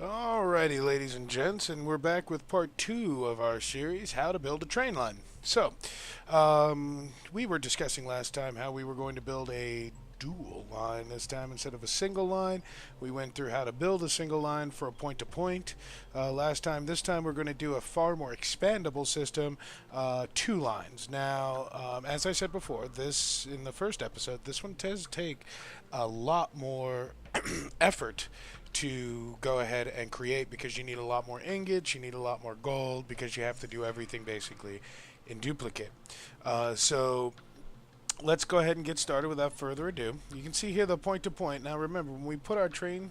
Alrighty, ladies and gents, and we're back with part 2 of our series, How to Build a Train Line. So, we were discussing last time how we were going to build a dual line this time instead of a single line. We went through how to build a single line for a point-to-point this time we're going to do a far more expandable system, 2 lines. Now, as I said before, in the first episode, this one does take a lot more effort to go ahead and create, because you need a lot more ingots, you need a lot more gold, because you have to do everything basically in duplicate. So let's go ahead and get started without further ado. You can see here the point to point. Now remember, when we put our train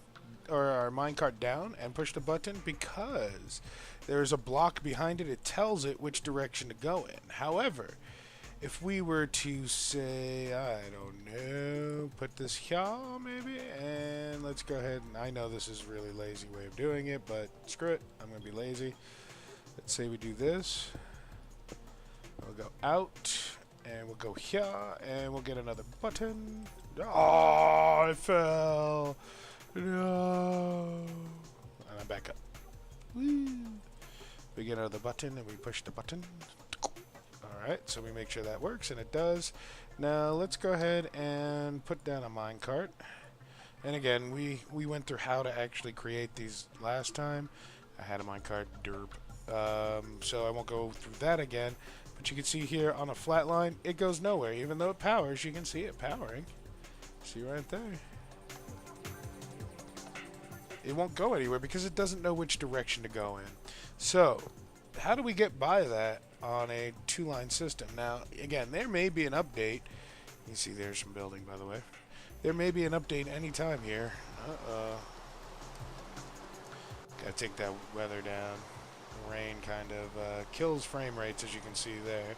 or our minecart down and push the button, because there's a block behind it, it tells it which direction to go in. However, if we were to say, I don't know, put this here maybe, and let's go ahead, and I know this is a really lazy way of doing it, but screw it, I'm going to be lazy. Let's say we do this. We'll go out, and we'll go here, and we'll get another button. Oh, I fell. No. And I'm back up. Woo. We get another button, and we push the button. Alright, so we make sure that works, and it does. Now let's go ahead and put down a minecart. And again, we went through how to actually create these last time. I had a minecart, derp. So I won't go through that again. But you can see here on a flat line, it goes nowhere. Even though it powers, you can see it powering. See right there. It won't go anywhere because it doesn't know which direction to go in. So, how do we get by that on a 2-line system? Now, again, there may be an update. You see there's some building, by the way. There may be an update anytime here. Gotta take that weather down. Rain kind of kills frame rates, as you can see there.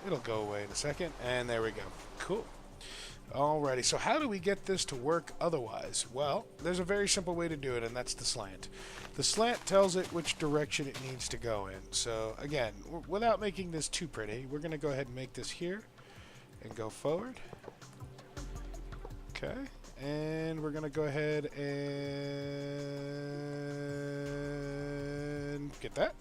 It'll go away in a second, and there we go. Cool. Alrighty, so how do we get this to work otherwise? Well, there's a very simple way to do it, and that's the slant. The slant tells it which direction it needs to go in. So, again, without making this too pretty, we're going to go ahead and make this here and go forward. Okay, and we're going to go ahead and get that.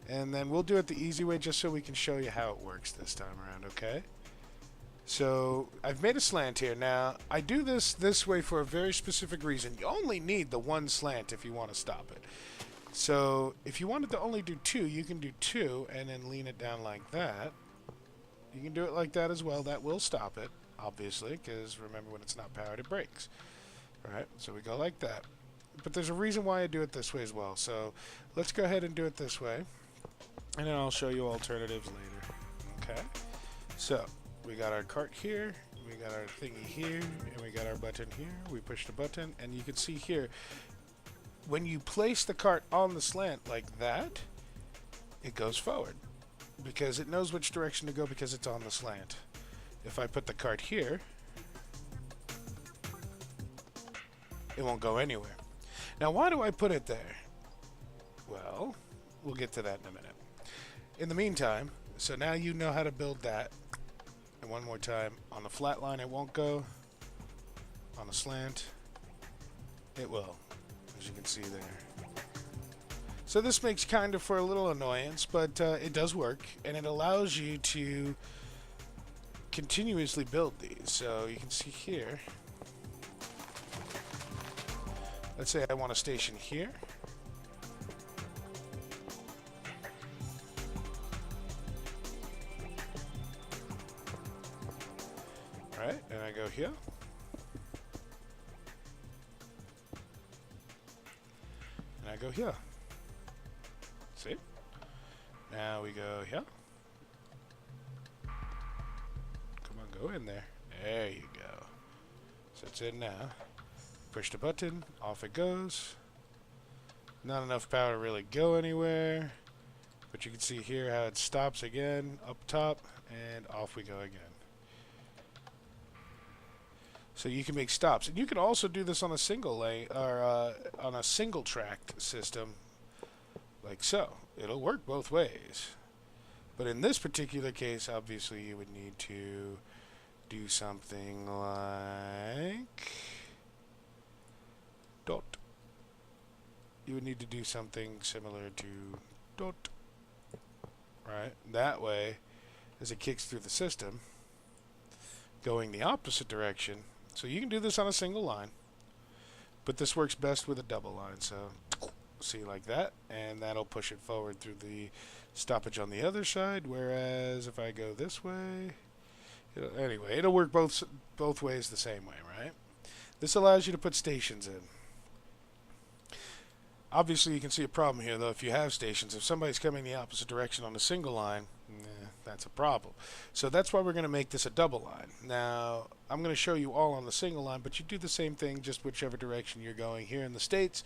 And then we'll do it the easy way just so we can show you how it works this time around, okay? So I've made a slant here. Now, I do this way for a very specific reason. You only need the one slant if you want to stop it. So if you wanted to only do 2, you can do 2 and then lean it down like that. You can do it like that as well. That will stop it, obviously, because remember, when it's not powered, it breaks. Alright, so we go like that. But there's a reason why I do it this way as well. So let's go ahead and do it this way. And then I'll show you alternatives later. Okay? So we got our cart here, we got our thingy here, and we got our button here. We push the button, and you can see here, when you place the cart on the slant like that, it goes forward, because it knows which direction to go because it's on the slant. If I put the cart here, it won't go anywhere. Now, why do I put it there? Well, we'll get to that in a minute. In the meantime, so now you know how to build that. And one more time, on the flat line it won't go. On the slant, it will, as you can see there. So this makes kind of for a little annoyance, but it does work, and it allows you to continuously build these. So you can see here, let's say I want a station here. Alright, and I go here. And I go here. See? Now we go here. Come on, go in there. There you go. So it's in now. Push the button, off it goes. Not enough power to really go anywhere. But you can see here how it stops again, up top, and off we go again. So you can make stops, and you can also do this on a single lane or on a single track system, like so. It'll work both ways. But in this particular case, obviously, you would need to do something like dot. You would need to do something similar to dot. Right? That way, as it kicks through the system, going the opposite direction. So you can do this on a single line, but this works best with a double line. So see, like that, and that'll push it forward through the stoppage on the other side. Whereas if I go this way, it'll work both ways the same way, right? This allows you to put stations in. Obviously, you can see a problem here, though. If you have stations, if somebody's coming the opposite direction on a single line, that's a problem. So that's why we're going to make this a double line. Now, I'm going to show you all on the single line, but you do the same thing, just whichever direction you're going. Here in the States,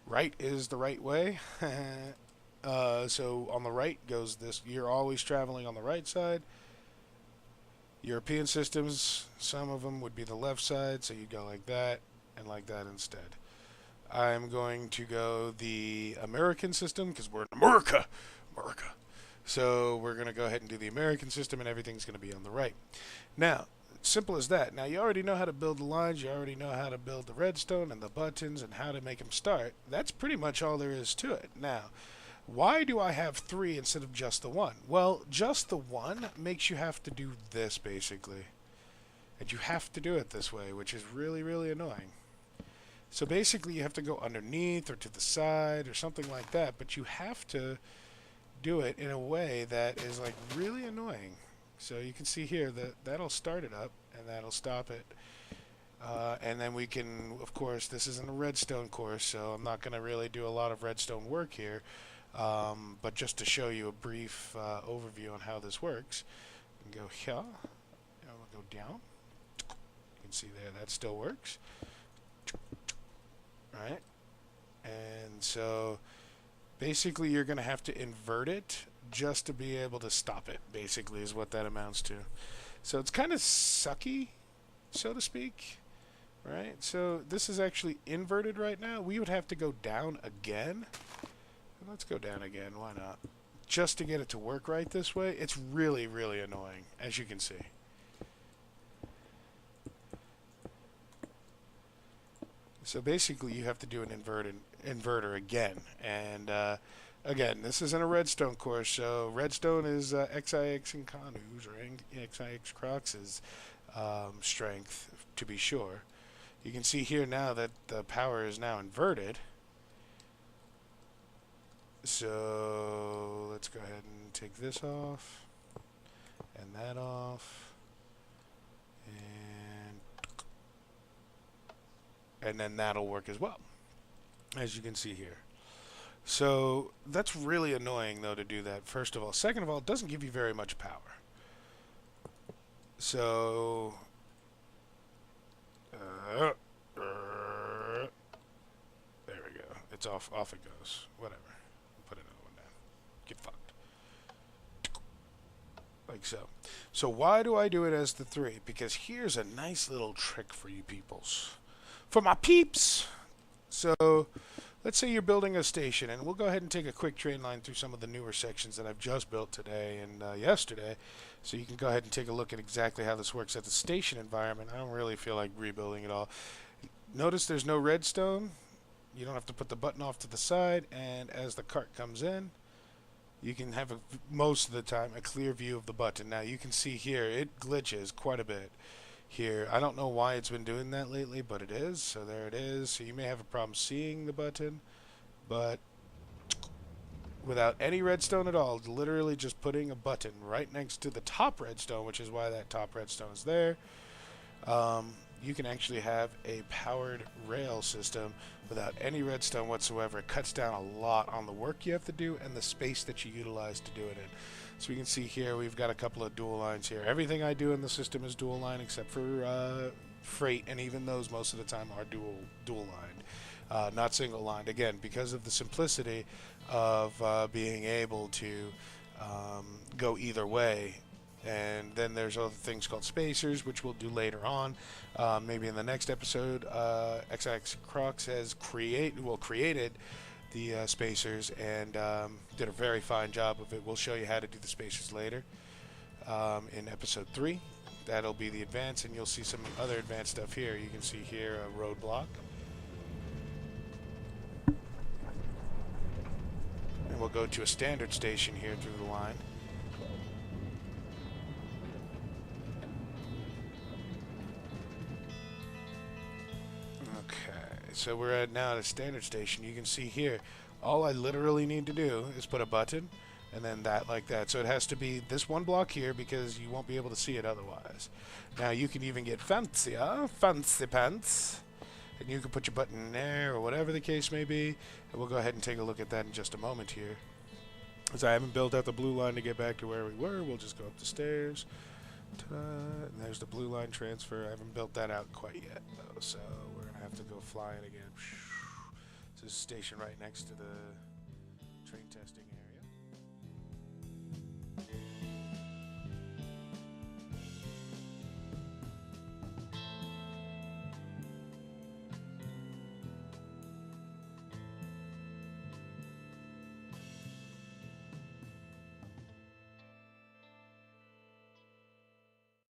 right is the right way. So on the right goes this. You're always traveling on the right side. European systems, some of them would be the left side, so you go like that and like that instead. I'm going to go the American system because we're in America. So we're going to go ahead and do the American system, and everything's going to be on the right. Now, simple as that. Now, you already know how to build the lines. You already know how to build the redstone and the buttons and how to make them start. That's pretty much all there is to it. Now, why do I have 3 instead of just the 1? Well, just the 1 makes you have to do this, basically. And you have to do it this way, which is really, really annoying. So basically, you have to go underneath or to the side or something like that, but you have to do it in a way that is like really annoying. So you can see here that that'll start it up and that'll stop it. And then we can, of course, this isn't a redstone course, so I'm not going to really do a lot of redstone work here. But just to show you a brief overview on how this works, we can go here, and we'll go down. You can see there that still works. Right? And so basically you're going to have to invert it just to be able to stop it, basically, is what that amounts to. So it's kind of sucky, so to speak. Right? So this is actually inverted right now. We would have to go down again. Let's go down again. Why not? Just to get it to work right this way. It's really, really annoying, as you can see. So basically, you have to do an inverter again. And again, this isn't a redstone course, so redstone is XIX and Kanu's or XIX Crocs's strength, to be sure. You can see here now that the power is now inverted. So let's go ahead and take this off and that off, and then that'll work as well, as you can see here. So that's really annoying, though, to do that, first of all. Second of all, it doesn't give you very much power. So there we go. It's off it goes. Whatever. Put another one down. Get fucked. Like so. So why do I do it as the 3? Because here's a nice little trick for you peoples. For my peeps! So let's say you're building a station, and we'll go ahead and take a quick train line through some of the newer sections that I've just built today and yesterday, so you can go ahead and take a look at exactly how this works at the station environment. I don't really feel like rebuilding it all. Notice there's no redstone. You don't have to put the button off to the side, and as the cart comes in, you can have, most of the time, a clear view of the button. Now you can see here, it glitches quite a bit. Here, I don't know why it's been doing that lately, but it is. So there it is. So you may have a problem seeing the button, but without any redstone at all, literally just putting a button right next to the top redstone, which is why that top redstone is there, you can actually have a powered rail system without any redstone whatsoever. It cuts down a lot on the work you have to do and the space that you utilize to do it in. So we can see here we've got a couple of dual lines here. Everything I do in the system is dual line except for freight, and even those most of the time are dual lined, not single lined. Again, because of the simplicity of being able to go either way. And then there's other things called spacers, which we'll do later on. Maybe in the next episode, XX Crocs has created the spacers and did a very fine job of it. We'll show you how to do the spacers later in episode 3. That'll be the advanced, and you'll see some other advanced stuff here. You can see here a roadblock. go to a standard station here through the line. Okay, so we're at now at a standard station. You can see here, all I literally need to do is put a button and then that like that. So it has to be this one block here because you won't be able to see it otherwise. Now you can even get fancier, fancy pants, and you can put your button in there or whatever the case may be. And we'll go ahead and take a look at that in just a moment here. As I haven't built out the blue line to get back to where we were, we'll just go up the stairs. Ta-da, and there's the blue line transfer. I haven't built that out quite yet, though, so we're going to have to go flying again. This is a station right next to the train testing area.